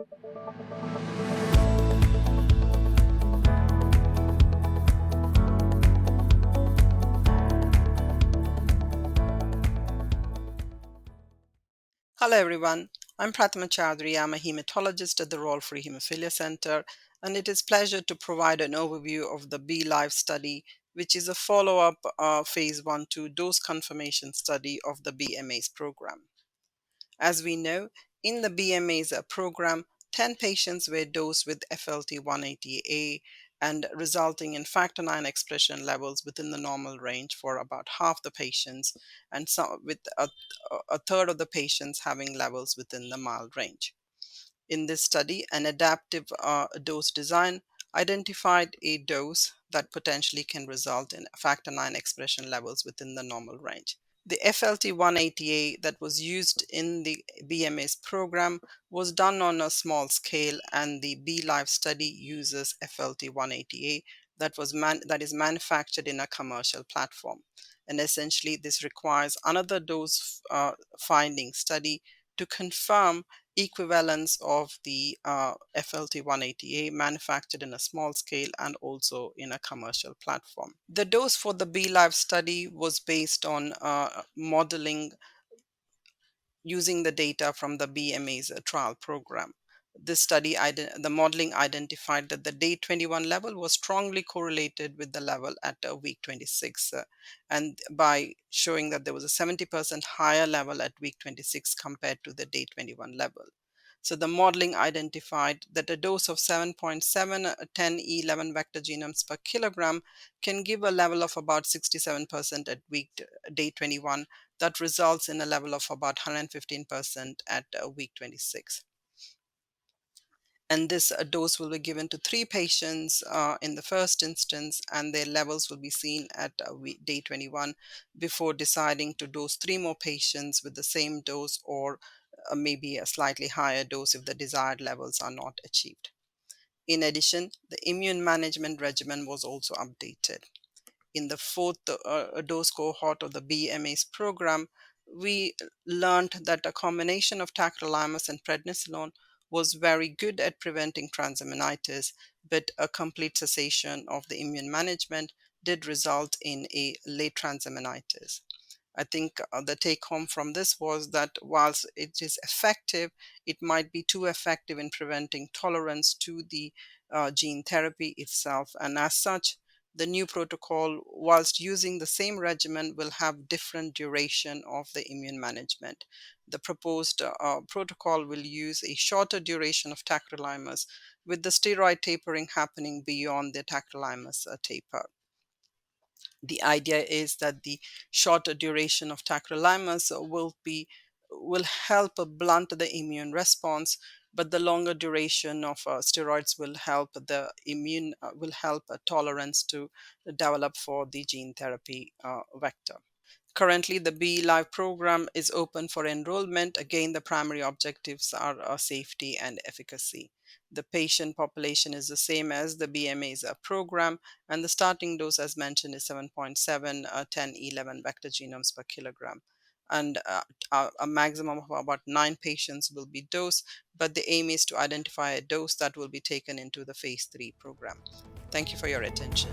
Hello everyone, I'm Pratima Chowdary. I'm a hematologist at the Royal Free Hemophilia Center, and it is a pleasure to provide an overview of the B-LIEVE study, which is a follow-up phase 1-2 dose confirmation study of the BMA's program. As we know, in the BMA's program, 10 patients were dosed with FLT180A and resulting in factor IX expression levels within the normal range for about half the patients, and some with a third of the patients having levels within the mild range. In this study, an adaptive dose design identified a dose that potentially can result in factor IX expression levels within the normal range. The FLT180A that was used in the BMA's program was done on a small scale, and the B-LIEVE study uses FLT180A that is manufactured in a commercial platform. And essentially, this requires another dose finding study to confirm equivalence of the FLT180A manufactured in a small scale and also in a commercial platform. The dose for the B-LIEVE study was based on modeling using the data from the BMA's trial program. This study, the modeling identified that the day 21 level was strongly correlated with the level at week 26, and by showing that there was a 70% higher level at week 26 compared to the day 21 level. So the modeling identified that a dose of 7.7 10E11 vector genomes per kilogram can give a level of about 67% at day 21 that results in a level of about 115% at week 26. And this dose will be given to 3 patients in the first instance, and their levels will be seen at day 21 before deciding to dose 3 more patients with the same dose, or maybe a slightly higher dose if the desired levels are not achieved. In addition, the immune management regimen was also updated. In the fourth dose cohort of the BMA's program, we learned that a combination of tacrolimus and prednisolone was very good at preventing transaminitis, but a complete cessation of the immune management did result in a late transaminitis. I think the take home from this was that whilst it is effective, it might be too effective in preventing tolerance to the gene therapy itself, and as such, the new protocol, whilst using the same regimen, will have different duration of the immune management. The proposed protocol will use a shorter duration of tacrolimus, with the steroid tapering happening beyond the tacrolimus taper. The idea is that the shorter duration of tacrolimus will help blunt the immune response, but the longer duration of steroids will help tolerance to develop for the gene therapy vector. Currently, the B-LIEVE program is open for enrollment. Again, the primary objectives are safety and efficacy. The patient population is the same as the BMA's program, and the starting dose, as mentioned, is 7.7 10E11 vector genomes per kilogram. And a maximum of about 9 patients will be dosed, but the aim is to identify a dose that will be taken into the phase 3 program. Thank you for your attention.